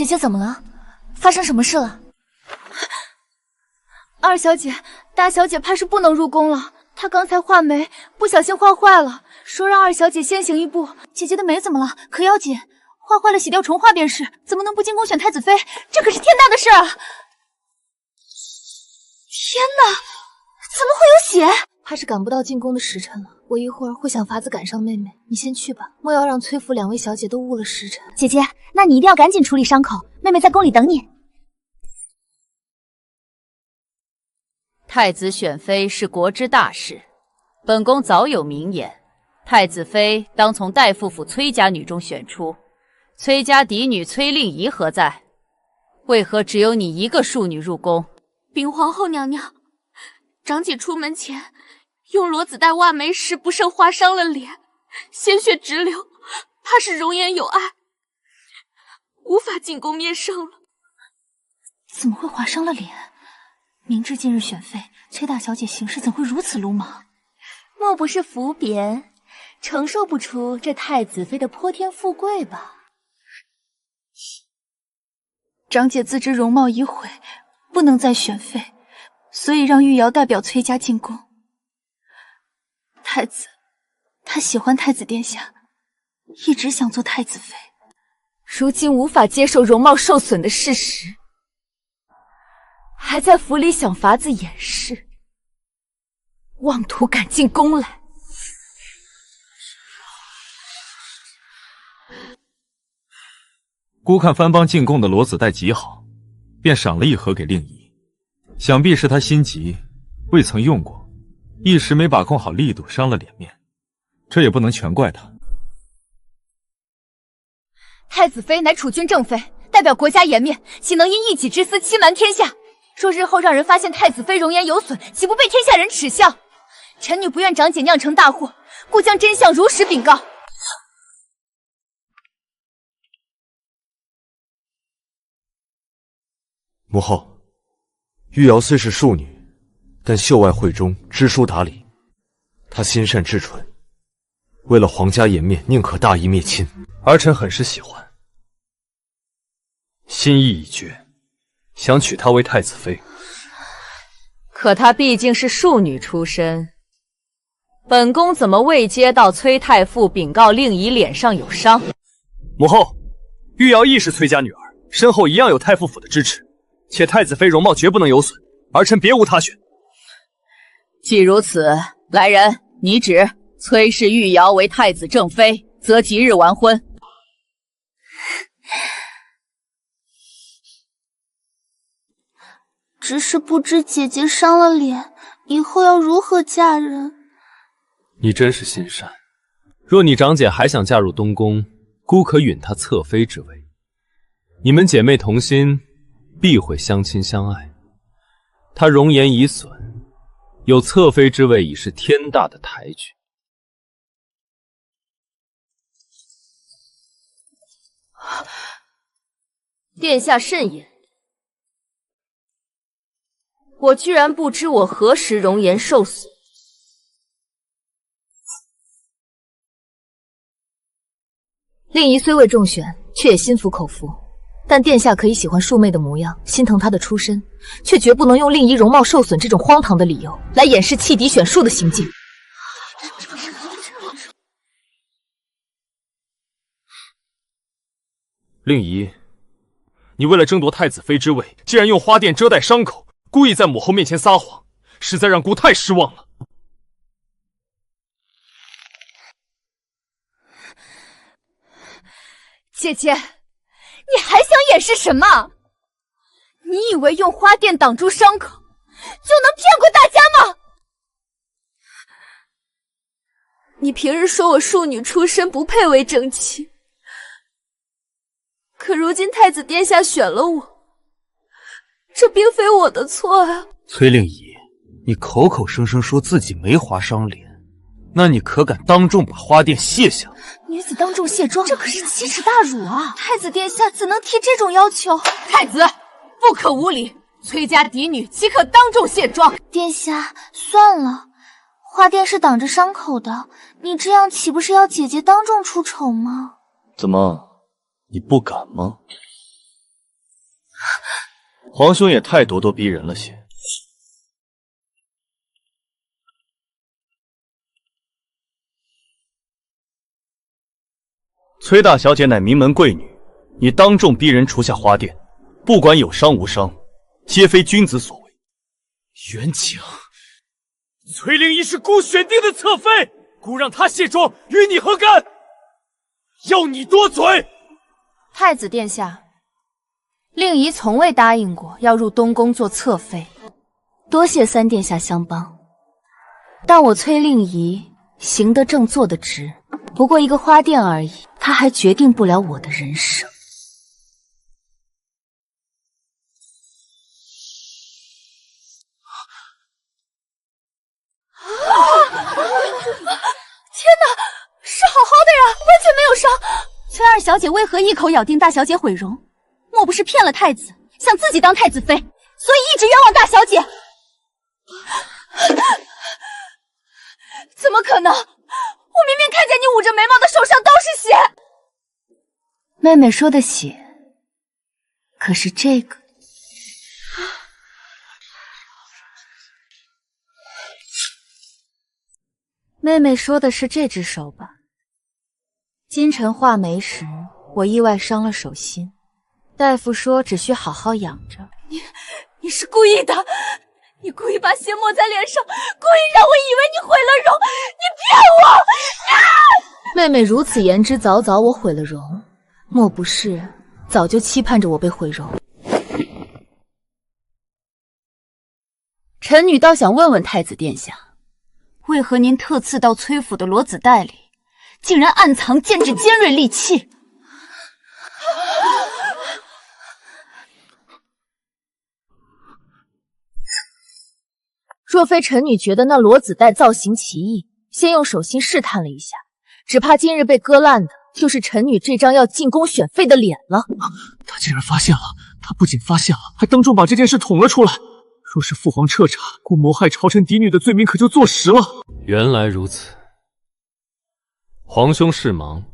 姐姐怎么了？发生什么事了？二小姐，大小姐怕是不能入宫了。她刚才画眉不小心画坏了，说让二小姐先行一步。姐姐的眉怎么了？可要紧，画坏了洗掉重画便是，怎么能不进宫选太子妃？这可是天大的事啊！天哪，怎么会有血？怕是赶不到进宫的时辰了。我一会儿会想法子赶上妹妹，你先去吧，莫要让崔府两位小姐都误了时辰。姐姐，那你一定要赶紧处理伤口，妹妹在宫里等你。太子选妃是国之大事，本宫早有明言，太子妃当从代父府崔家女中选出。崔家嫡女崔令仪何在？为何只有你一个庶女入宫？禀皇后娘娘，长姐出门前用罗子带挖眉时不慎划伤了脸，鲜血直流，怕是容颜有碍，无法进宫面圣了。怎么会划伤了脸？明知今日选妃，崔大小姐行事怎会如此鲁莽？莫不是伏贬，承受不出这太子妃的泼天富贵吧？长姐自知容貌已毁，不能再选妃，所以让玉瑶代表崔家进宫。太子，她喜欢太子殿下，一直想做太子妃，如今无法接受容貌受损的事实，还在府里想法子掩饰，妄图赶进宫来。孤看藩邦进贡的罗子带极好，便赏了一盒给令仪，想必是他心急，未曾用过，一时没把控好力度，伤了脸面，这也不能全怪他。太子妃乃储君正妃，代表国家颜面，岂能因一己之私欺瞒天下？若日后让人发现太子妃容颜有损，岂不被天下人耻笑？臣女不愿长姐酿成大祸，故将真相如实禀告。母后，玉瑶虽是庶女，但秀外慧中，知书达理。她心善至纯，为了皇家颜面，宁可大义灭亲。儿臣很是喜欢，心意已决，想娶她为太子妃。可她毕竟是庶女出身，本宫怎么未接到崔太傅禀告令仪脸上有伤？母后，玉瑶亦是崔家女儿，身后一样有太傅府的支持。且太子妃容貌绝不能有损，儿臣别无他选。既如此，来人，拟旨崔氏玉瑶为太子正妃，择吉日完婚。只是不知姐姐伤了脸，以后要如何嫁人？你真是心善。若你长姐还想嫁入东宫，姑可允她侧妃之位。你们姐妹同心，必会相亲相爱。她容颜已损，有侧妃之位已是天大的抬举。殿下慎言，我居然不知我何时容颜受损。令仪虽未中选，却也心服口服。但殿下可以喜欢庶妹的模样，心疼她的出身，却绝不能用令仪容貌受损这种荒唐的理由来掩饰弃嫡选庶的行径。令仪，你为了争夺太子妃之位，竟然用花钿遮盖伤口，故意在母后面前撒谎，实在让姑太失望了。姐姐，你还想掩饰什么？你以为用花钿挡住伤口，就能骗过大家吗？你平日说我庶女出身不配为正妻，可如今太子殿下选了我，这并非我的错啊。崔令仪，你口口声声说自己没划伤脸，那你可敢当众把花钿卸下？女子当众卸妆，这可是奇耻大辱啊！太子殿下怎能提这种要求？太子，不可无礼！崔家嫡女岂可当众卸妆？殿下，算了，花钿是挡着伤口的，你这样岂不是要姐姐当众出丑吗？怎么，你不敢吗？皇兄也太咄咄逼人了些。崔大小姐乃名门贵女，你当众逼人除下花店，不管有伤无伤，皆非君子所为。袁景，崔令仪是孤选定的侧妃，孤让她卸妆，与你何干？要你多嘴！太子殿下，令仪从未答应过要入东宫做侧妃。多谢三殿下相帮，但我崔令仪行得正，坐得直，不过一个花店而已，他还决定不了我的人生。天哪，是好好的呀，完全没有伤。崔二小姐为何一口咬定大小姐毁容？莫不是骗了太子，想自己当太子妃，所以一直冤枉大小姐？怎么可能？我明明看见你捂着眉毛的手上都是血。妹妹说的血，可是这个。妹妹说的是这只手吧？今晨画眉时，我意外伤了手心，大夫说只需好好养着。你是故意的，你故意把血抹在脸上，故意让我以为你毁了容，你骗我！妹妹如此言之凿凿，我毁了容，莫不是早就期盼着我被毁容？臣女倒想问问太子殿下，为何您特赐到崔府的罗子袋里，竟然暗藏剑指尖锐利器？若非臣女觉得那罗子袋造型奇异，先用手心试探了一下，只怕今日被割烂的就是臣女这张要进宫选妃的脸了。他竟然发现了！他不仅发现了，还当众把这件事捅了出来。若是父皇彻查，故谋害朝臣嫡女的罪名可就坐实了。原来如此，皇兄事忙，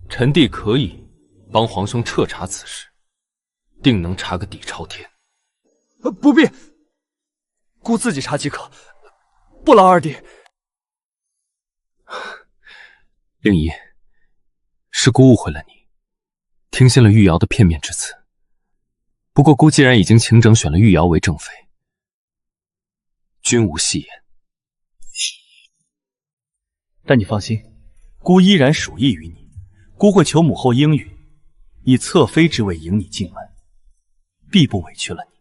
臣弟可以帮皇兄彻查此事，定能查个底朝天。不必，孤自己查即可，不劳二弟。令仪，是孤误会了你，听信了玉瑶的片面之词。不过孤既然已经请整选了玉瑶为正妃，君无戏言。但你放心，孤依然属意于你，孤会求母后应允，以侧妃之位迎你进门，必不委屈了你。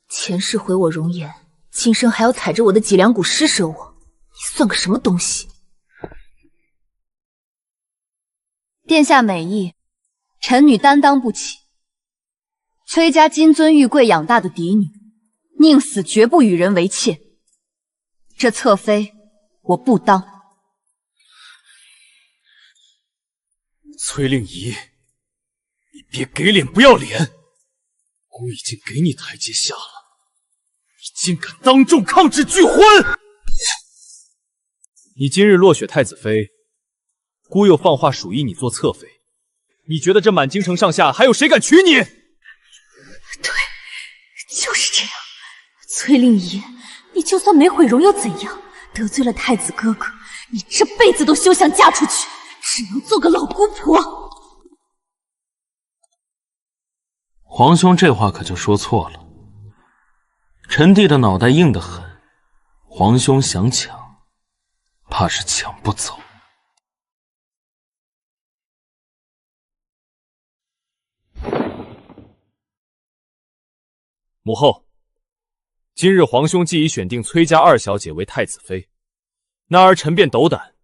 前世毁我容颜，今生还要踩着我的脊梁骨施舍我，你算个什么东西？殿下美意，臣女担当不起。崔家金尊玉贵养大的嫡女，宁死绝不与人为妾。这侧妃我不当。崔令仪，你别给脸不要脸！孤已经给你台阶下了，你竟敢当众抗旨拒婚！你今日落选太子妃，孤又放话属意你做侧妃，你觉得这满京城上下还有谁敢娶你？对，就是这样。崔令仪，你就算没毁容又怎样？得罪了太子哥哥，你这辈子都休想嫁出去，只能做个老姑婆。皇兄这话可就说错了，臣弟的脑袋硬得很，皇兄想抢，怕是抢不走。母后，今日皇兄既已选定崔家二小姐为太子妃，那儿臣便斗胆，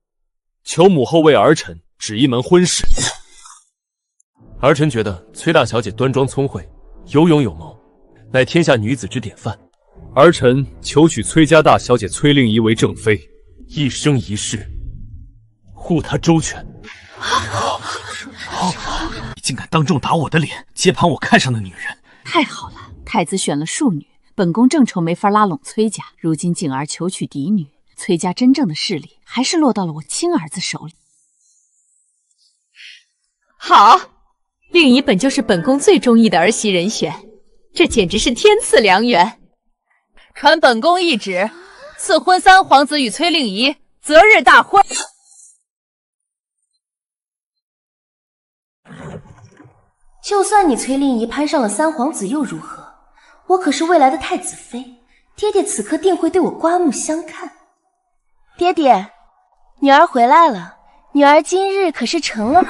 求母后为儿臣指一门婚事。儿臣觉得崔大小姐端庄聪慧，有勇有谋，乃天下女子之典范。儿臣求娶崔家大小姐崔令仪为正妃，一生一世护她周全。你竟敢当众打我的脸，接盘我看上的女人！太好了，太子选了庶女，本宫正愁没法拉拢崔家，如今景儿求娶嫡女，崔家真正的势力还是落到了我亲儿子手里。好，令仪本就是本宫最中意的儿媳人选，这简直是天赐良缘。传本宫懿旨，赐婚三皇子与崔令仪，择日大婚。就算你崔令仪攀上了三皇子又如何？我可是未来的太子妃，爹爹此刻定会对我刮目相看。爹爹，女儿回来了，女儿今日可是成了。父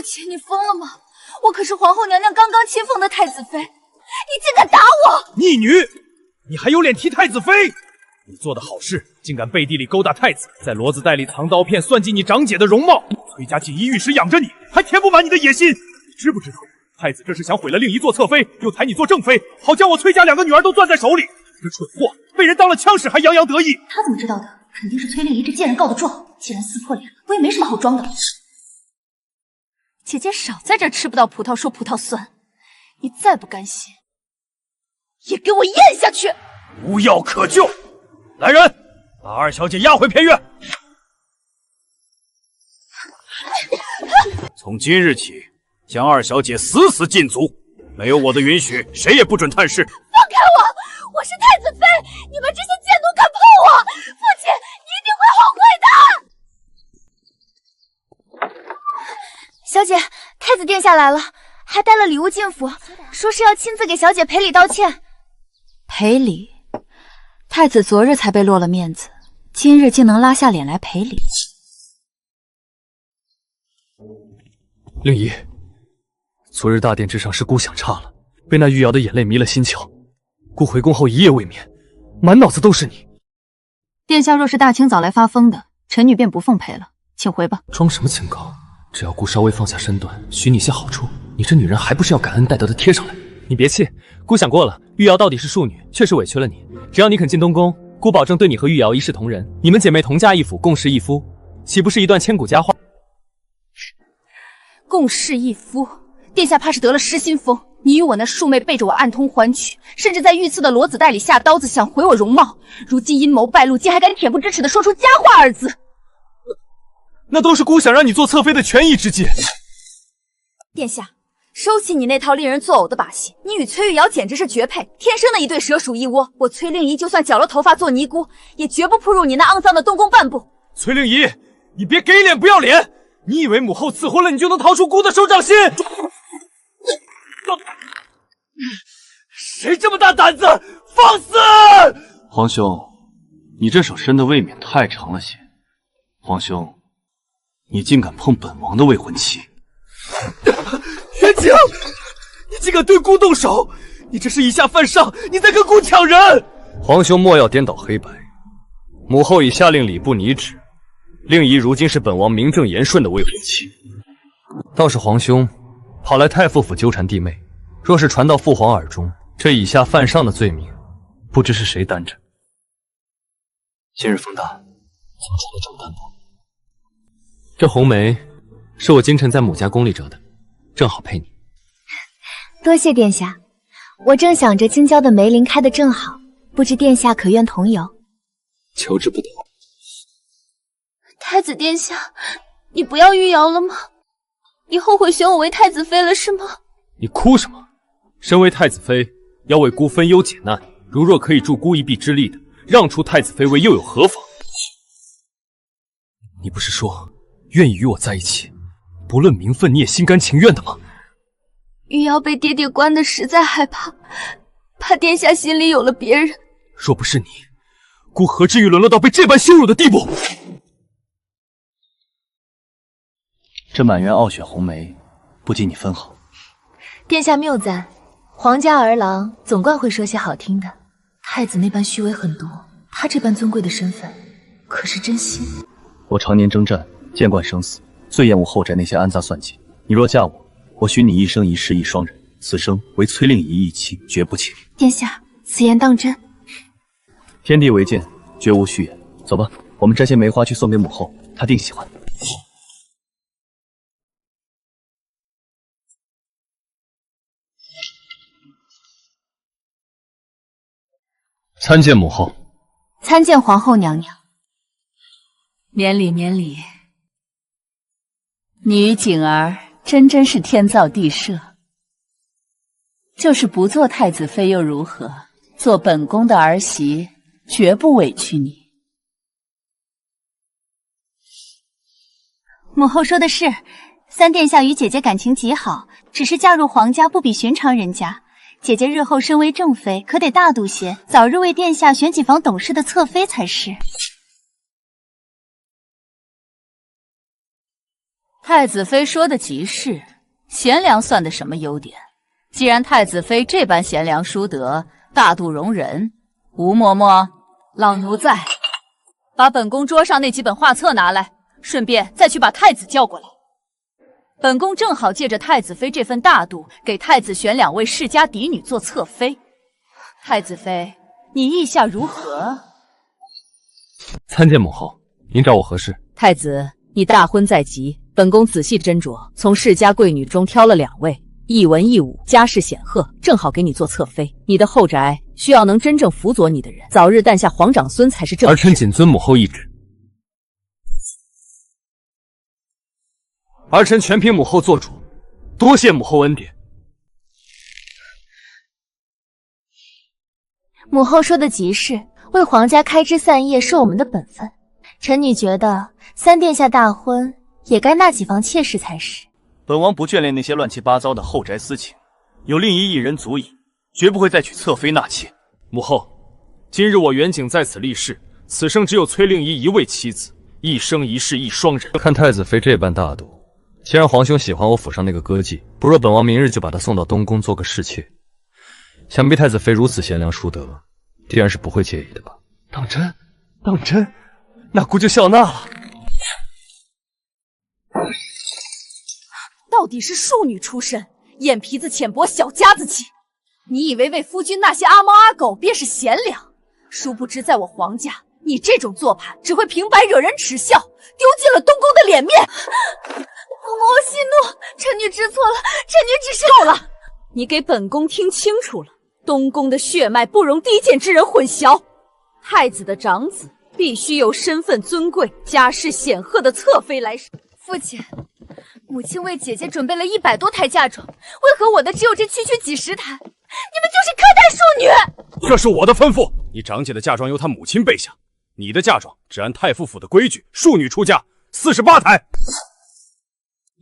亲，你疯了吗？我可是皇后娘娘刚刚亲封的太子妃，你竟敢打我！逆女，你还有脸提太子妃？你做的好事，竟敢背地里勾搭太子，在骡子袋里藏刀片，算计你长姐的容貌。崔家锦衣玉食养着你，还填不满你的野心。你知不知道，太子这是想毁了令仪做侧妃，又抬你做正妃，好将我崔家2个女儿都攥在手里。这蠢货被人当了枪使，还洋洋得意。他怎么知道的？肯定是崔令仪这贱人告的状。既然撕破脸了，我也没什么好装的。姐姐少在这吃不到葡萄说葡萄酸，你再不甘心，也给我咽下去！无药可救，来人，把二小姐押回偏院。从今日起，将二小姐死死禁足，没有我的允许，谁也不准探视。放开我！我是太子妃，你们这些贱奴敢碰我，父亲，你一定会后悔的！小姐，太子殿下来了，还带了礼物进府，说是要亲自给小姐赔礼道歉。赔礼？太子昨日才被落了面子，今日竟能拉下脸来赔礼？令仪，昨日大殿之上是姑想差了，被那玉瑶的眼泪迷了心窍。姑回宫后一夜未眠，满脑子都是你。殿下若是大清早来发疯的，臣女便不奉陪了，请回吧。装什么清高？只要姑稍微放下身段，许你些好处，你这女人还不是要感恩戴德的贴上来？你别气，姑想过了，玉瑶到底是庶女，确实委屈了你。只要你肯进东宫，姑保证对你和玉瑶一视同仁，你们姐妹同嫁一府，共侍一夫，岂不是一段千古佳话？共侍一夫，殿下怕是得了失心疯。你与我那庶妹背着我暗通欢曲，甚至在御赐的骡子袋里下刀子，想毁我容貌。如今阴谋败露，竟还敢恬不知耻地说出佳话2字。那都是姑想让你做侧妃的权宜之计。殿下，收起你那套令人作呕的把戏，你与崔玉瑶简直是绝配，天生的一对蛇鼠一窝。我崔令仪就算绞了头发做尼姑，也绝不扑入你那肮脏的东宫半步。崔令仪，你别给脸不要脸！你以为母后赐婚了，你就能逃出姑的手掌心？谁这么大胆子，放肆！皇兄，你这手伸的未免太长了些。皇兄，你竟敢碰本王的未婚妻！元景，你竟敢对姑动手！你这是以下犯上，你在跟姑抢人！皇兄莫要颠倒黑白，母后已下令礼部拟旨，令仪如今是本王名正言顺的未婚妻。倒是皇兄跑来太傅府纠缠弟妹，若是传到父皇耳中，这以下犯上的罪名，不知是谁担着。今日风大，怎么穿得这么单薄？这红梅是我今晨在母家宫里折的，正好配你。多谢殿下，我正想着京郊的梅林开得正好，不知殿下可愿同游？求之不得。太子殿下，你不要玉瑶了吗？你后悔选我为太子妃了是吗？你哭什么？身为太子妃，要为姑分忧解难，如若可以助姑一臂之力的，让出太子妃位又有何妨？你不是说愿意与我在一起，不论名分你也心甘情愿的吗？玉瑶被爹爹关得实在害怕，怕殿下心里有了别人。若不是你，姑何至于沦落到被这般羞辱的地步？这满园傲雪红梅，不及你分毫。殿下谬赞，皇家儿郎总惯会说些好听的。太子那般虚伪狠毒，他这般尊贵的身份，可是真心。我常年征战，见惯生死，最厌恶后宅那些安杂算计。你若嫁我，我许你一生一世一双人，此生唯崔令仪一妻，绝不轻。殿下，此言当真？天地为鉴，绝无虚言。走吧，我们摘些梅花去送给母后，她定喜欢。参见母后。参见皇后娘娘。免礼免礼。你与景儿真是天造地设。就是不做太子妃又如何？做本宫的儿媳，绝不委屈你。母后说的是，三殿下与姐姐感情极好，只是嫁入皇家不比寻常人家。姐姐日后身为正妃，可得大度些，早日为殿下选几房懂事的侧妃才是。太子妃说的极是，贤良算得什么优点？既然太子妃这般贤良淑德，大度容人，吴嬷嬷，老奴在。把本宫桌上那几本画册拿来，顺便再去把太子叫过来。本宫正好借着太子妃这份大度，给太子选2位世家嫡女做侧妃。太子妃，你意下如何？参见母后，您找我何事？太子，你大婚在即，本宫仔细斟酌，从世家贵女中挑了2位，一文一武，家世显赫，正好给你做侧妃。你的后宅需要能真正辅佐你的人，早日诞下皇长孙才是正事。儿臣谨遵母后懿旨。儿臣全凭母后做主，多谢母后恩典。母后说的极是，为皇家开枝散叶是我们的本分。臣女觉得三殿下大婚也该纳几房妾室才是。本王不眷恋那些乱七八糟的后宅私情，有令仪一人足矣，绝不会再娶侧妃纳妾。母后，今日我远景在此立誓，此生只有崔令仪一位妻子，一生一世一双人。看太子妃这般大度，既然皇兄喜欢我府上那个歌妓，不若本王明日就把她送到东宫做个侍妾。想必太子妃如此贤良淑德，必然是不会介意的吧？当真？当真？那姑就笑纳了。到底是庶女出身，眼皮子浅薄，小家子气。你以为为夫君那些阿猫阿狗便是贤良？殊不知在我皇家，你这种做派只会平白惹人耻笑，丢尽了东宫的脸面。母后息怒，臣女知错了，臣女只是……够了！你给本宫听清楚了，东宫的血脉不容低贱之人混淆。太子的长子必须由身份尊贵、家世显赫的侧妃来。父亲，母亲为姐姐准备了100多台嫁妆，为何我的只有这区区几十台？你们就是苛待庶女！这是我的吩咐，你长姐的嫁妆由她母亲备下，你的嫁妆只按太傅府的规矩，庶女出嫁48台。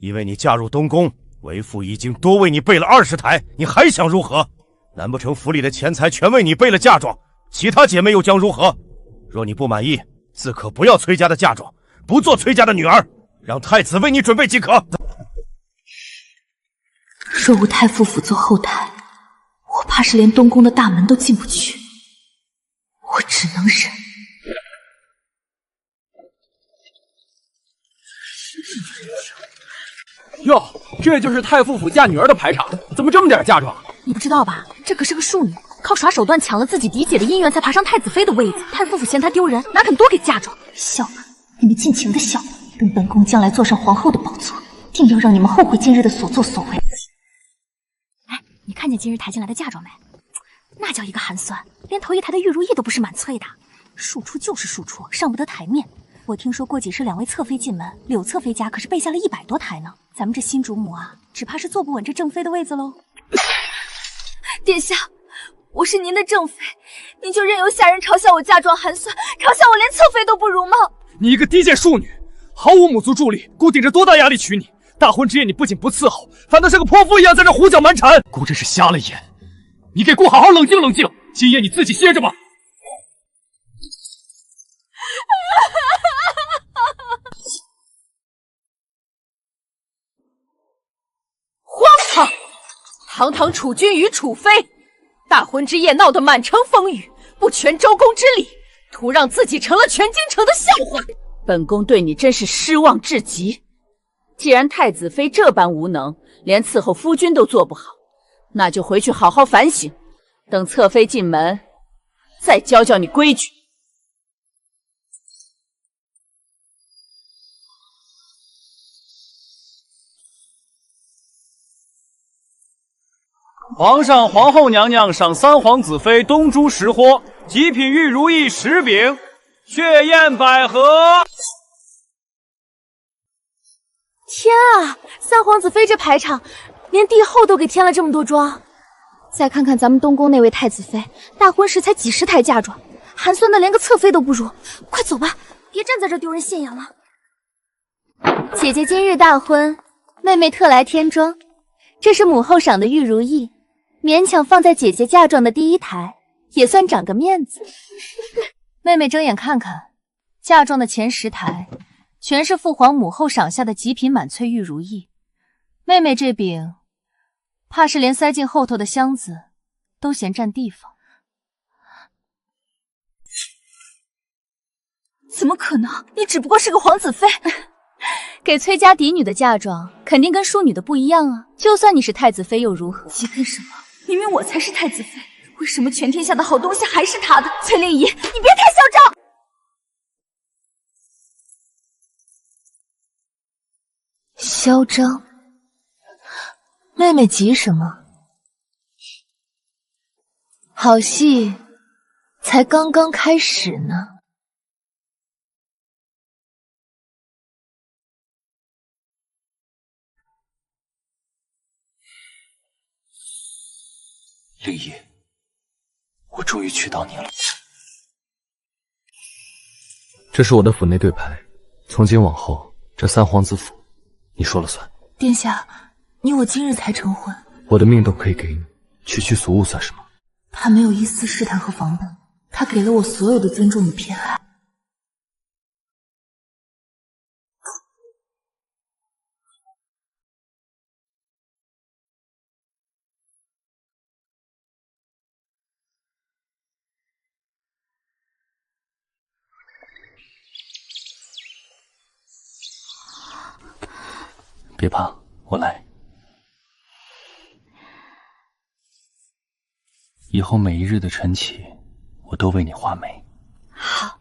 因为你嫁入东宫，为父已经多为你备了20台，你还想如何？难不成府里的钱财全为你备了嫁妆，其他姐妹又将如何？若你不满意，自可不要崔家的嫁妆，不做崔家的女儿，让太子为你准备即可。若无太傅府做后台，我怕是连东宫的大门都进不去，我只能忍。哟，这就是太傅府嫁女儿的排场，怎么这么点嫁妆？你不知道吧？这可是个庶女，靠耍手段抢了自己嫡姐的姻缘，才爬上太子妃的位子。太傅府嫌她丢人，哪肯多给嫁妆？笑吧，你们尽情的笑。等本宫将来坐上皇后的宝座，定要让你们后悔今日的所作所为。哎，你看见今日抬进来的嫁妆没？那叫一个寒酸，连头一台的玉如意都不是满翠的，庶出就是庶出，上不得台面。我听说过几时2位侧妃进门，柳侧妃家可是备下了100多台呢。咱们这新主母啊，只怕是坐不稳这正妃的位子喽。殿下，我是您的正妃，您就任由下人嘲笑我嫁妆寒酸，嘲笑我连侧妃都不如吗？你一个低贱庶女，毫无母族助力，姑顶着多大压力娶你？大婚之夜你不仅不伺候，反倒像个泼妇一样在这胡搅蛮缠。姑真是瞎了眼，你给姑好好冷静冷静，今夜你自己歇着吧。荒唐！堂堂储君与储妃，大婚之夜闹得满城风雨，不全周公之礼，徒让自己成了全京城的笑话。本宫对你真是失望至极。既然太子妃这般无能，连伺候夫君都做不好，那就回去好好反省，等侧妃进门，再教教你规矩。皇上、皇后娘娘赏3皇子妃东珠10豁，极品玉如意10饼，血燕百合。天啊，3皇子妃这排场，连帝后都给添了这么多妆。再看看咱们东宫那位太子妃，大婚时才几十台嫁妆，寒酸的连个侧妃都不如。快走吧，别站在这丢人现眼了。姐姐今日大婚，妹妹特来添妆。这是母后赏的玉如意，勉强放在姐姐嫁妆的第一台，也算长个面子。妹妹睁眼看看，嫁妆的前10台全是父皇母后赏下的极品满翠玉如意。妹妹这饼，怕是连塞进后头的箱子都嫌占地方。怎么可能？你只不过是个皇子妃。给崔家嫡女的嫁妆肯定跟淑女的不一样啊，就算你是太子妃又如何？急干什么？明明我才是太子妃，为什么全天下的好东西还是她的？崔令仪，你别太嚣张！嚣张？妹妹急什么？好戏才刚刚开始呢。令仪，我终于娶到你了。这是我的府内对牌，从今往后，这三皇子府你说了算。殿下，你我今日才成婚，我的命都可以给你，区区俗物算什么？他没有一丝试探和防备，他给了我所有的尊重与偏爱。别怕，我来。以后每一日的晨起，我都为你画眉。好。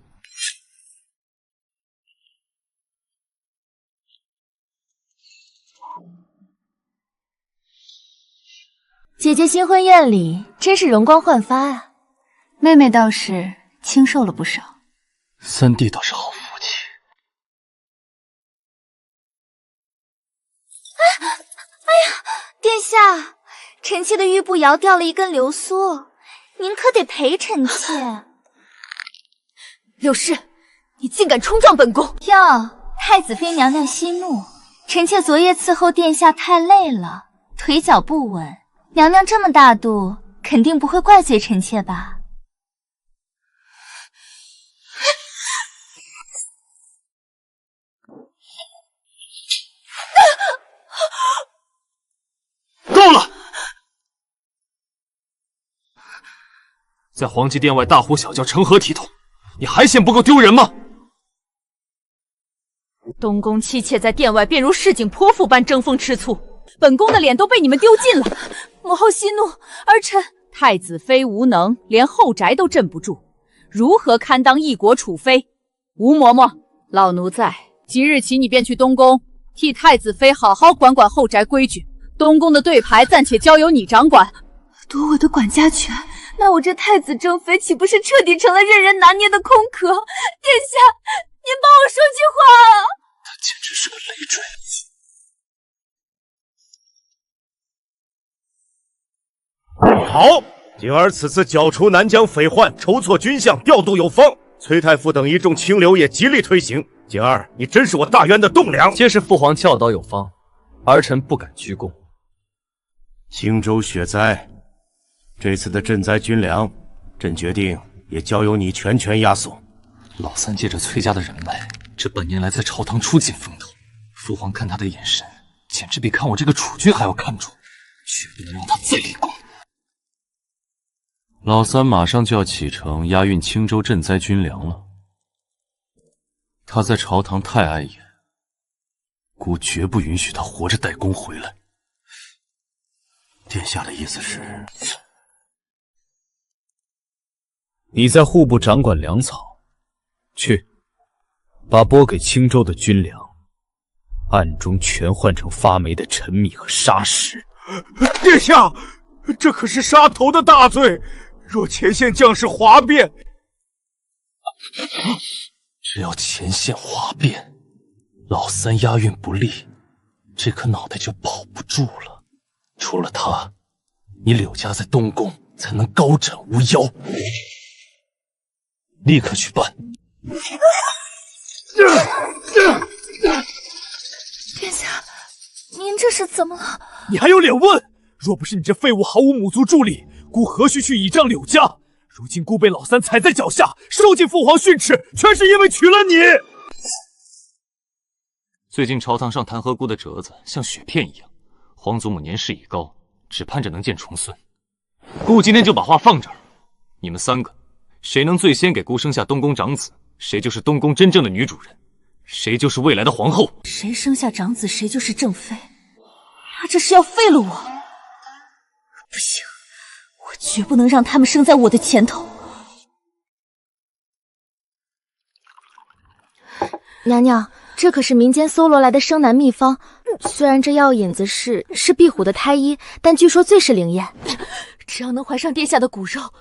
姐姐新婚宴里真是容光焕发啊！妹妹倒是清瘦了不少。三弟倒是好福气。哎呀，殿下，臣妾的玉步摇掉了一根流苏，您可得赔臣妾。柳氏，你竟敢冲撞本宫！哟，太子妃娘娘息怒，臣妾昨夜伺候殿下太累了，腿脚不稳。娘娘这么大度，肯定不会怪罪臣妾吧？够了！在皇极殿外大呼小叫，成何体统？你还嫌不够丢人吗？东宫妻妾在殿外便如市井泼妇般争风吃醋，本宫的脸都被你们丢尽了。母后息怒，儿臣太子妃无能，连后宅都镇不住，如何堪当一国储妃？吴嬷嬷，老奴在，即日起你便去东宫，替太子妃好好管管后宅规矩。东宫的对牌暂且交由你掌管。夺我的管家权，那我这太子正妃岂不是彻底成了任人拿捏的空壳？殿下，您帮我说句话啊！他简直是个累赘。好，景儿此次剿除南疆匪患，筹措军饷，调度有方。崔太傅等一众清流也极力推行。景儿，你真是我大渊的栋梁。皆是父皇教导有方，儿臣不敢居功。青州雪灾，这次的赈灾军粮，朕决定也交由你全权押送。老三借着崔家的人脉，这半年来在朝堂出尽风头。父皇看他的眼神，简直比看我这个储君还要看重，绝不能让他再立功。老三马上就要启程押运青州赈灾军粮了，他在朝堂太碍眼，姑绝不允许他活着带功回来。殿下的意思是，你在户部掌管粮草，去把拨给青州的军粮暗中全换成发霉的陈米和沙石。殿下，这可是杀头的大罪，若前线将士哗变，只要前线哗变，老三押运不利，这颗脑袋就保不住了。除了他，你柳家在东宫才能高枕无忧。立刻去办。殿下，您这是怎么了？你还有脸问？若不是你这废物毫无母族助力，姑何须去倚仗柳家？如今姑被老三踩在脚下，受尽父皇训斥，全是因为娶了你。最近朝堂上弹劾姑的折子像雪片一样，皇祖母年事已高，只盼着能见重孙。姑今天就把话放这儿，你们三个，谁能最先给姑生下东宫长子，谁就是东宫真正的女主人，谁就是未来的皇后。谁生下长子，谁就是正妃。他这是要废了我！不行，我绝不能让他们生在我的前头。娘娘，这可是民间搜罗来的生男秘方。虽然这药引子是壁虎的胎衣，但据说最是灵验。只要能怀上殿下的骨肉，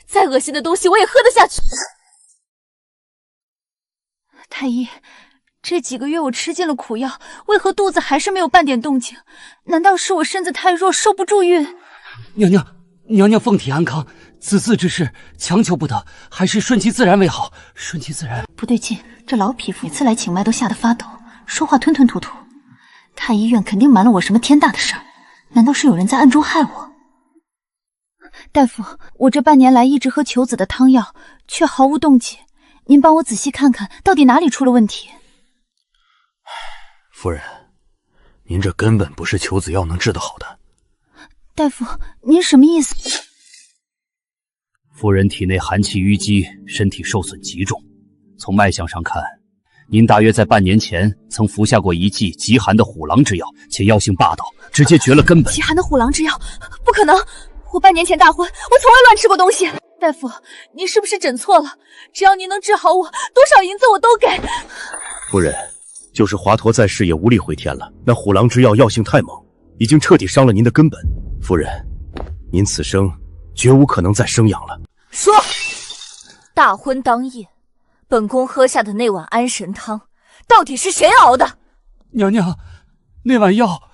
再恶心的东西我也喝得下去。太医，这几个月我吃尽了苦药，为何肚子还是没有半点动静？难道是我身子太弱，受不住孕？娘娘凤体安康，此次之事强求不得，还是顺其自然为好。顺其自然。不对劲，这老匹夫每次来请脉都吓得发抖，说话吞吞吐吐。太医院肯定瞒了我什么天大的事儿，难道是有人在暗中害我？大夫，我这半年来一直喝求子的汤药，却毫无动静。您帮我仔细看看，到底哪里出了问题？夫人，您这根本不是求子药能治得好的。大夫，您什么意思？夫人体内寒气淤积，身体受损极重。从脉象上看，您大约在半年前曾服下过一剂极寒的虎狼之药，且药性霸道，直接绝了根本。极寒的虎狼之药，不可能！我半年前大婚，我从未乱吃过东西。大夫，您是不是诊错了？只要您能治好我，多少银子我都给。夫人，就是华佗在世也无力回天了。那虎狼之药药性太猛，已经彻底伤了您的根本。夫人，您此生绝无可能再生养了。说，大婚当夜，本宫喝下的那碗安神汤，到底是谁熬的？娘娘，那碗药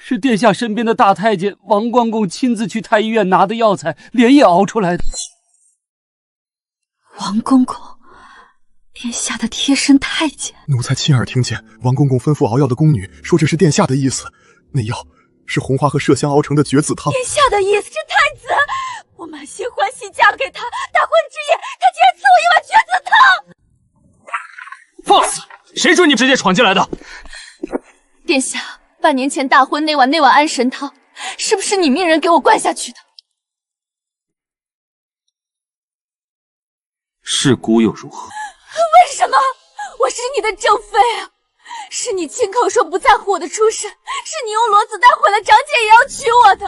是殿下身边的大太监王关公亲自去太医院拿的药材，连夜熬出来的。王公公，殿下的贴身太监。奴才亲耳听见王公公吩咐熬药的宫女说这是殿下的意思，那药是红花和麝香熬成的绝子汤。殿下的意思，这太子，我满心欢喜嫁给他，大婚之夜他竟然赐我一碗绝子汤！放肆！谁准你直接闯进来的？殿下，半年前大婚那碗安神汤，是不是你命人给我灌下去的？是姑又如何？为什么？我是你的正妃啊！是你亲口说不在乎我的出身，是你用罗子带毁了长姐也要娶我的，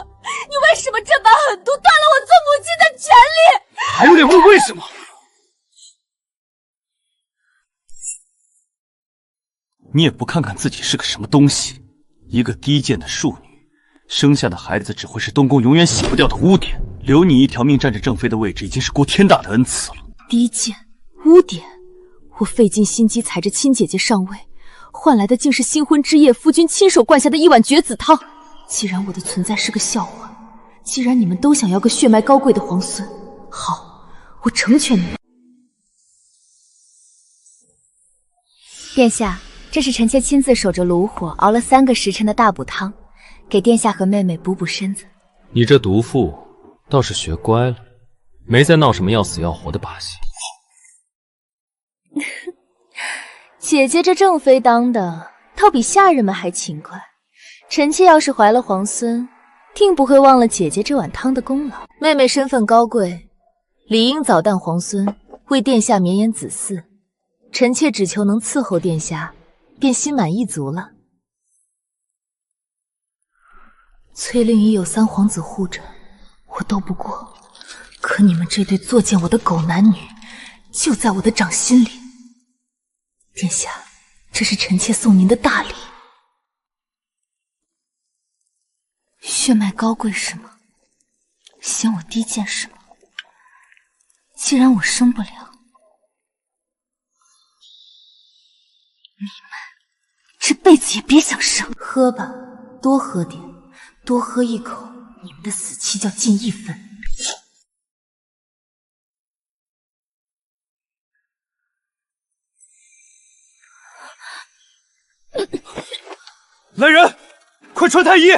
你为什么这般狠毒，断了我做母亲的权利？还有脸问为什么？你也不看看自己是个什么东西，一个低贱的庶女，生下的孩子只会是东宫永远洗不掉的污点。留你一条命占着正妃的位置，已经是过天大的恩赐了。低贱污点，我费尽心机踩着亲姐姐上位，换来的竟是新婚之夜夫君亲手灌下的一碗绝子汤。既然我的存在是个笑话，既然你们都想要个血脉高贵的皇孙，好，我成全你们。殿下，这是臣妾亲自守着炉火熬了3个时辰的大补汤，给殿下和妹妹补补身子。你这毒妇倒是学乖了，没再闹什么要死要活的把戏。姐姐这正妃当的，倒比下人们还勤快。臣妾要是怀了皇孙，定不会忘了姐姐这碗汤的功劳。妹妹身份高贵，理应早诞皇孙，为殿下绵延子嗣。臣妾只求能伺候殿下，便心满意足了。崔令仪有3皇子护着，我斗不过。可你们这对作践我的狗男女，就在我的掌心里。殿下，这是臣妾送您的大礼。血脉高贵是吗？嫌我低贱是吗？既然我生不了，你们这辈子也别想生。喝吧，多喝点，多喝一口，你们的死期叫尽一分。来人，快传太医，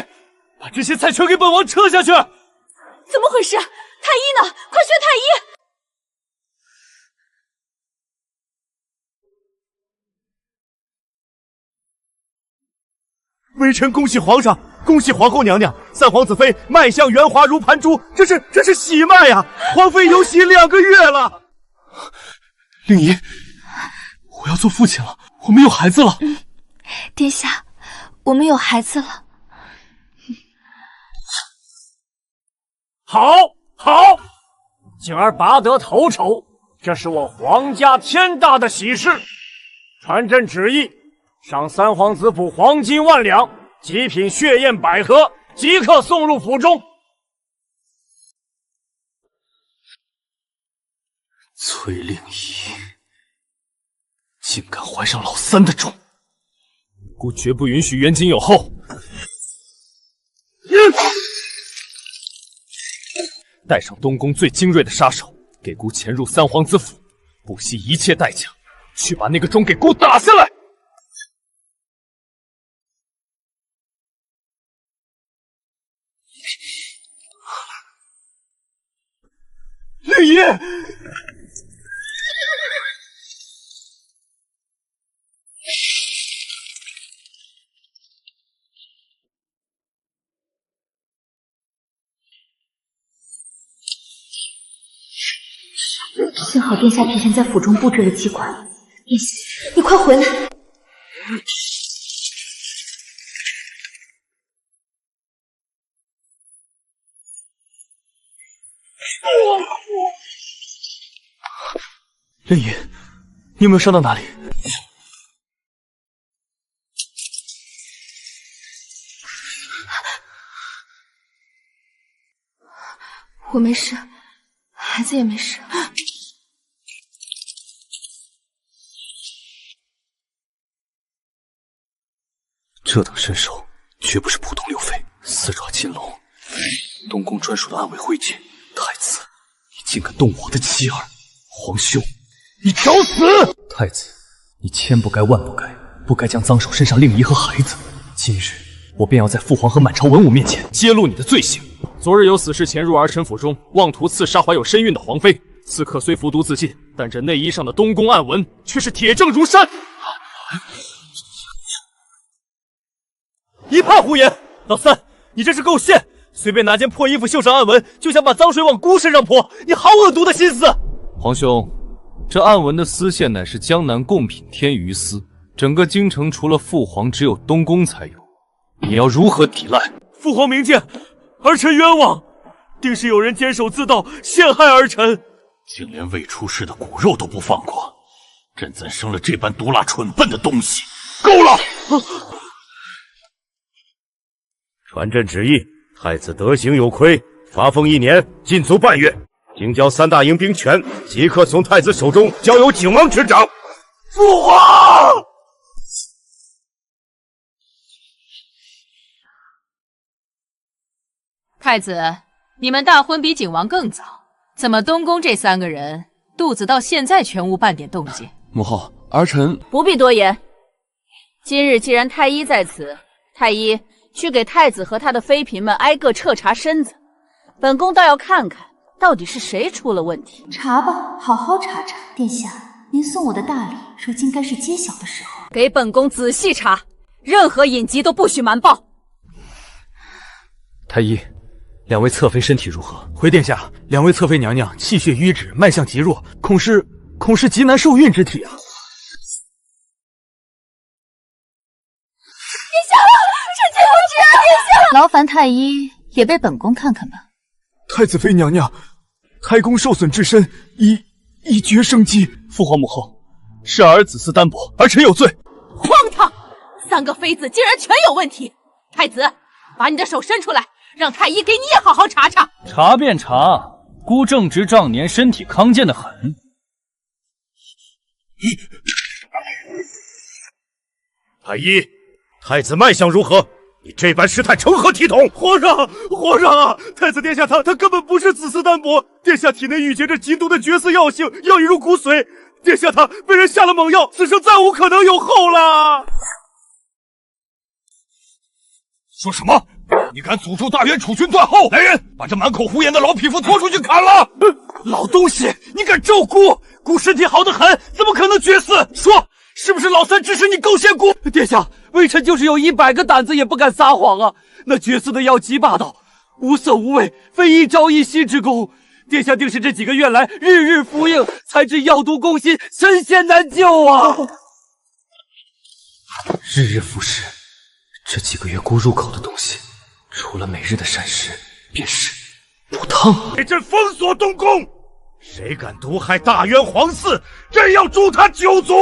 把这些菜全给本王撤下去！怎么回事？太医呢？快宣太医！微臣恭喜皇上，恭喜皇后娘娘，三皇子妃脉象圆滑如盘珠，这是喜脉呀！皇妃有喜2个月了。令仪，我要做父亲了，我们有孩子了。殿下，我们有孩子了。好，今儿拔得头筹，这是我皇家天大的喜事。传朕旨意，赏三皇子府黄金1万两，极品血燕百合，即刻送入府中。崔令仪竟敢怀上老三的种，孤绝不允许冤亲有后。带上东宫最精锐的杀手，给孤潜入三皇子府，不惜一切代价去把那个钟给孤打下来。令仪，幸好殿下提前在府中布置了机关。殿下，你快回来！令仪，你有没有伤到哪里？我没事，孩子也没事。这等身手绝不是普通刘妃，四爪金龙，东宫专属的暗卫徽剑。太子，你竟敢动我的妻儿！皇兄，你找死！太子，你千不该万不该，不该将脏手伸向令仪和孩子。今日我便要在父皇和满朝文武面前揭露你的罪行。昨日有死士潜入儿臣府中，妄图刺杀怀有身孕的皇妃。刺客虽服毒自尽，但这内衣上的东宫暗纹却是铁证如山。一派胡言！老三，你这是构陷！随便拿件破衣服绣上暗纹，就想把脏水往孤身上泼，你好恶毒的心思！皇兄，这暗纹的丝线乃是江南贡品天鱼丝，整个京城除了父皇，只有东宫才有。你要如何抵赖？父皇明鉴，儿臣冤枉，定是有人监守自盗，陷害儿臣，竟连未出世的骨肉都不放过，朕怎生了这般毒辣蠢笨的东西？够了！传朕旨意，太子德行有亏，罚俸1年，禁足半月，经交3大营兵权，即刻从太子手中交由景王执掌。父皇！太子，你们大婚比景王更早，怎么东宫这3个人肚子到现在全无半点动静？母后，儿臣不必多言。今日既然太医在此，太医去给太子和他的妃嫔们挨个彻查身子，本宫倒要看看到底是谁出了问题。查吧，好好查查。殿下，您送我的大礼，如今该是揭晓的时候。给本宫仔细查，任何隐疾都不许瞒报。太医，2位侧妃身体如何？回殿下，2位侧妃娘娘气血瘀滞，脉象极弱，恐是极难受孕之体啊！劳烦太医也被本宫看看吧。太子妃娘娘，太公受损至深，已绝生机。父皇母后，是儿子嗣单薄，儿臣有罪。荒唐！3个妃子竟然全有问题！太子，把你的手伸出来，让太医给你也好好查查。查便查，孤正值壮年，身体康健的很。太医，太子脉象如何？你这般失态，成何体统？皇上啊！太子殿下他根本不是子嗣单薄，殿下体内郁结着极毒的绝色药性，药已入骨髓。殿下他被人下了猛药，此生再无可能有后了。说什么？你敢诅咒大元储君断后？来人，把这满口胡言的老匹夫拖出去砍了！老东西，你敢咒姑？姑身体好得很，怎么可能绝嗣？说，是不是老三指使你构陷姑？殿下，微臣就是有100个胆子也不敢撒谎啊！那绝嗣的药极霸道，无色无味，非一朝一夕之功。殿下定是这几个月来日日服用，才知药毒攻心，神仙难救啊！日日服食，这几个月姑入口的东西，除了每日的膳食，便是补汤。给朕封锁东宫！谁敢毒害大渊皇嗣，朕要诛他9族！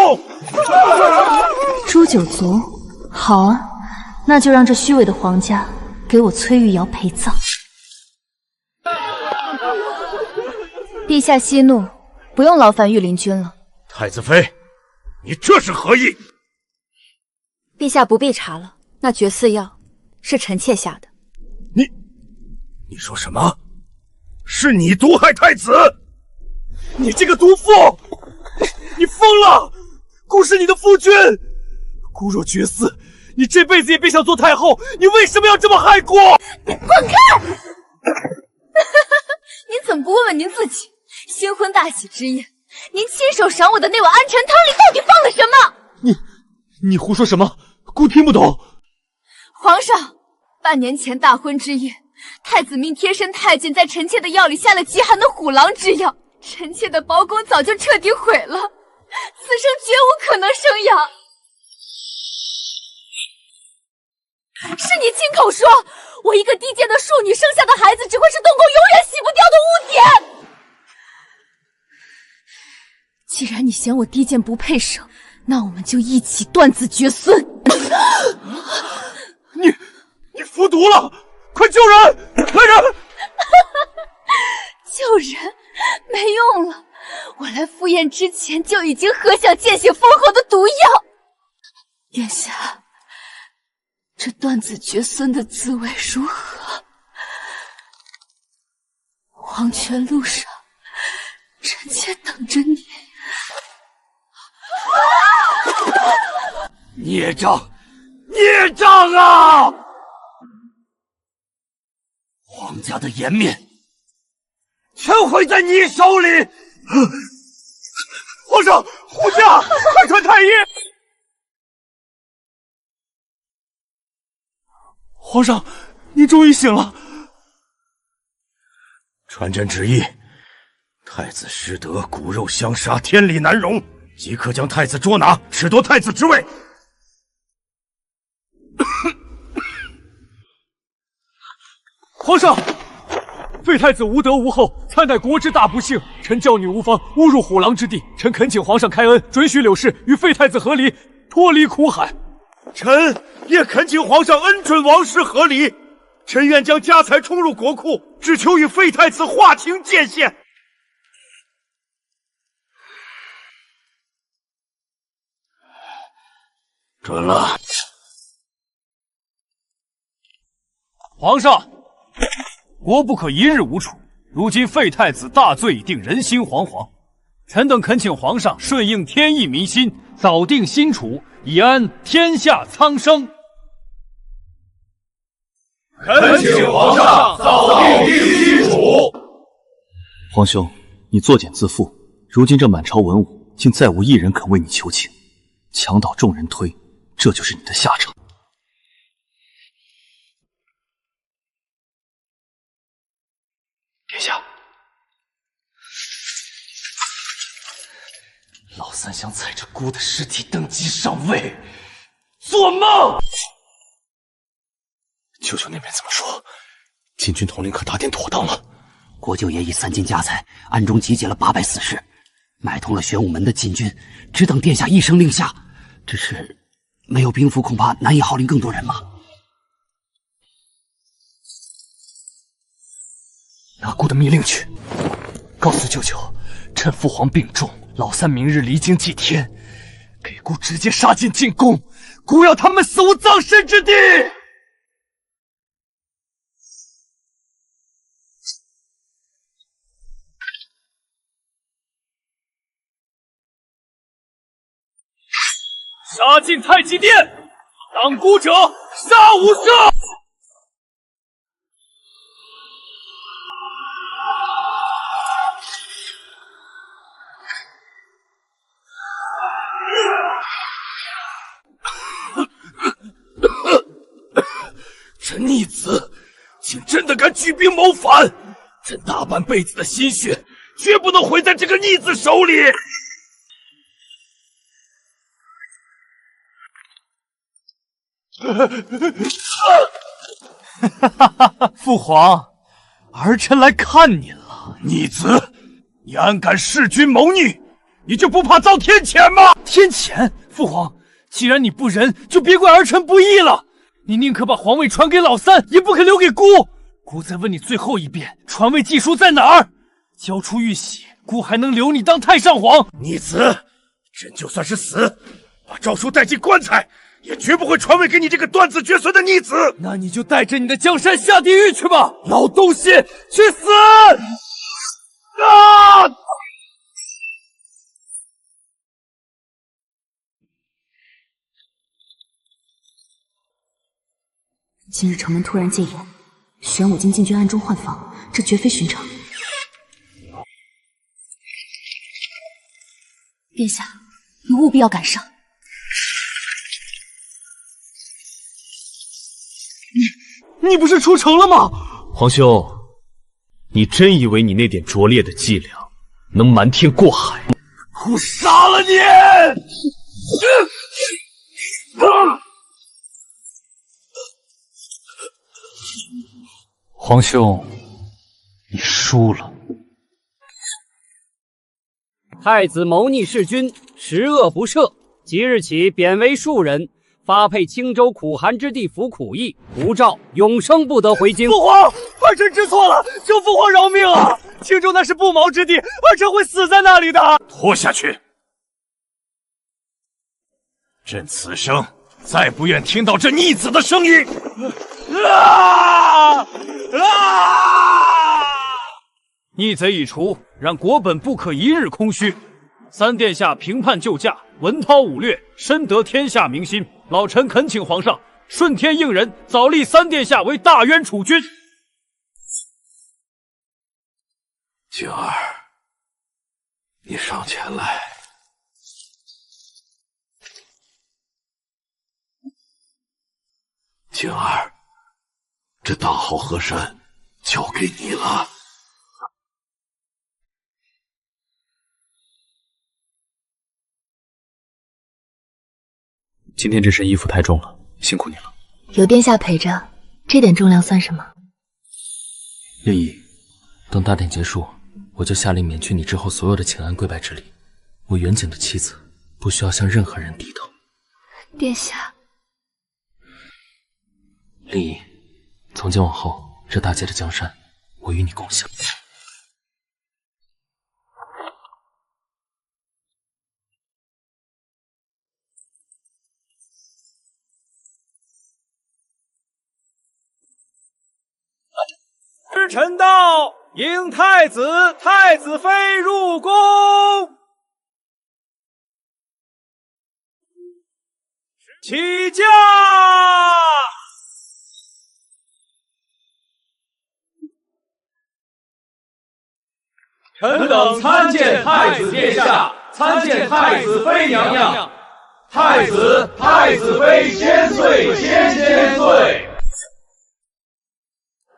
诛9族？好啊，那就让这虚伪的皇家给我崔玉瑶陪葬。陛下息怒，不用劳烦御林军了。太子妃，你这是何意？陛下不必查了，那绝嗣药是臣妾下的。你说什么？是你毒害太子？你这个毒妇！你疯了！姑是你的夫君，姑若绝嗣，你这辈子也别想做太后。你为什么要这么害姑？滚开！您怎么不问问您自己？新婚大喜之夜，您亲手赏我的那碗安神汤里到底放了什么？你胡说什么？姑听不懂。皇上，半年前大婚之夜，太子命贴身太监在臣妾的药里下了极寒的虎狼之药，臣妾的胞宫早就彻底毁了，此生绝无可能生养。是你亲口说，我一个低贱的庶女生下的孩子只会是东宫永远洗不掉的污点。既然你嫌我低贱不配生，那我们就一起断子绝孙。你服毒了！快救人！来人！救人没用了，我来赴宴之前就已经喝下见血封喉的毒药。殿下，这断子绝孙的滋味如何？黄泉路上，臣妾等着你。孽障，孽障啊！皇家的颜面全毁在你手里！皇上，护驾，快传太医！皇上，您终于醒了。传朕旨意，太子失德，骨肉相杀，天理难容，即刻将太子捉拿，褫夺太子之位。皇上，废太子无德无后，参乃国之大不幸。臣教女无方，误入虎狼之地，臣恳请皇上开恩，准许柳氏与废太子和离，脱离苦海。臣也恳请皇上恩准王室和离，臣愿将家财充入国库，只求与废太子划清界限。准了。皇上，国不可一日无处。如今废太子大罪已定，人心惶惶。臣等恳请皇上顺应天意民心，早定新处，以安天下苍生。恳请皇上早定新处。皇兄，你作茧自缚。如今这满朝文武，竟再无一人肯为你求情，墙倒众人推，这就是你的下场。殿下，老三想踩着姑的尸体登基上位，做梦！舅舅那边怎么说？禁军统领可打点妥当了？国舅爷以3金家财暗中集结了800死士，买通了玄武门的禁军，只等殿下一声令下。只是没有兵符，恐怕难以号令更多人嘛。拿姑的密令去，告诉舅舅，趁父皇病重，老三明日离京祭天，给姑直接杀进进宫，姑要他们死无葬身之地。杀进太极殿，党孤者杀无赦。这逆子竟真的敢举兵谋反！朕大半辈子的心血，绝不能毁在这个逆子手里！父皇，儿臣来看您了。逆子，你安敢弑君谋逆，你就不怕遭天谴吗？天谴！父皇，既然你不仁，就别怪儿臣不义了。你宁可把皇位传给老三，也不肯留给姑。姑再问你最后一遍，传位技术在哪儿？交出玉玺，姑还能留你当太上皇。逆子，朕就算是死，把诏书带进棺材，也绝不会传位给你这个断子绝孙的逆子。那你就带着你的江山下地狱去吧，老东西，去死！啊！今日城门突然戒严，玄武竟进军暗中换防，这绝非寻常。殿下，你务必要赶上。你不是出城了吗？皇兄，你真以为你那点拙劣的伎俩能瞒天过海？我杀了你！皇兄，你输了。太子谋逆弑君，十恶不赦，即日起贬为庶人，发配青州苦寒之地服苦役，无诏永生不得回京。父皇，儿臣知错了，求父皇饶命啊！青州那是不毛之地，儿臣会死在那里的。拖下去！朕此生再不愿听到这逆子的声音。逆贼已除，让国本不可一日空虚。三殿下平叛救驾，文韬武略，深得天下民心。老臣恳请皇上顺天应人，早立三殿下为大渊储君。静儿，你上前来。静儿，这大好河山交给你了。今天这身衣服太重了，辛苦你了。有殿下陪着，这点重量算什么？令仪，等大典结束，我就下令免去你之后所有的请安跪拜之礼。我远景的妻子不需要向任何人低头。殿下，令仪，从今往后，这大街的江山，我与你共享。时辰到，迎太子、太子妃入宫。起驾！臣等参见太子殿下，参见太子妃娘娘。太子、太子妃千岁，千岁！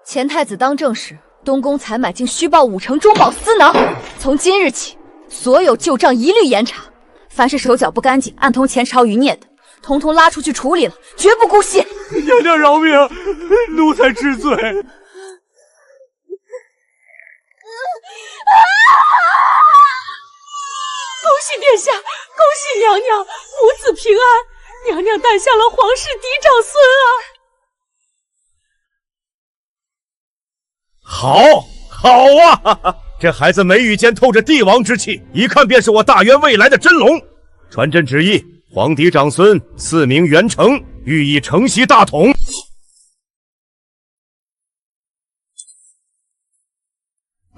前太子当政时，东宫采买竟虚报5成中饱私囊。从今日起，所有旧账一律严查，凡是手脚不干净、暗通前朝余孽的，统统拉出去处理了，绝不姑息。娘娘饶命，奴才知罪。恭喜殿下，恭喜娘娘，母子平安，娘娘诞下了皇室嫡长孙啊！好，好啊！这孩子眉宇间透着帝王之气，一看便是我大渊未来的真龙。传朕旨意，皇嫡长孙赐名元成，寓意承袭大统。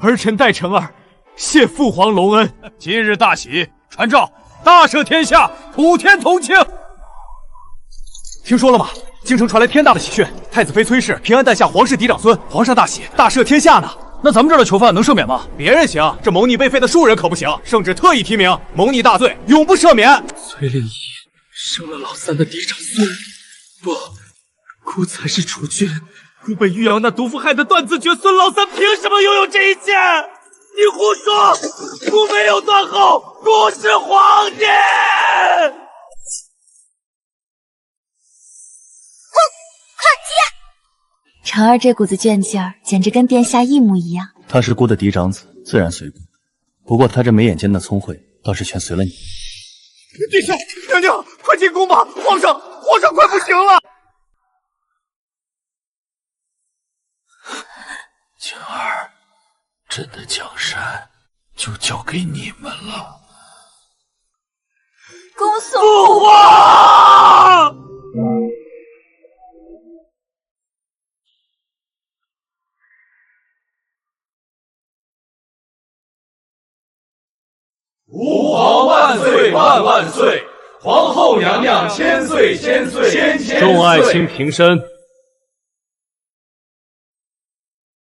儿臣代成儿谢父皇隆恩。今日大喜，传诏大赦天下，普天同庆。听说了吗？京城传来天大的喜讯，太子妃崔氏平安诞下皇室嫡长孙，皇上大喜，大赦天下呢。那咱们这儿的囚犯能赦免吗？别人行，这谋逆被废的庶人可不行。圣旨特意提名，谋逆大罪，永不赦免。崔令仪生了老三的嫡长孙，不，姑才是储君。姑被玉瑶那毒妇害得断子绝孙，老三凭什么拥有这一切？你胡说！姑没有断后，姑是皇帝。婵儿这股子倔劲儿，简直跟殿下一模一样。他是姑的嫡长子，自然随姑。不过他这眉眼间的聪慧，倒是全随了你。殿下，娘娘，快进宫吧！皇上快不行了！晴儿，朕的江山就交给你们了。恭送父皇！吾皇万岁万万岁！皇后娘娘千岁千岁千千岁！众爱卿平身。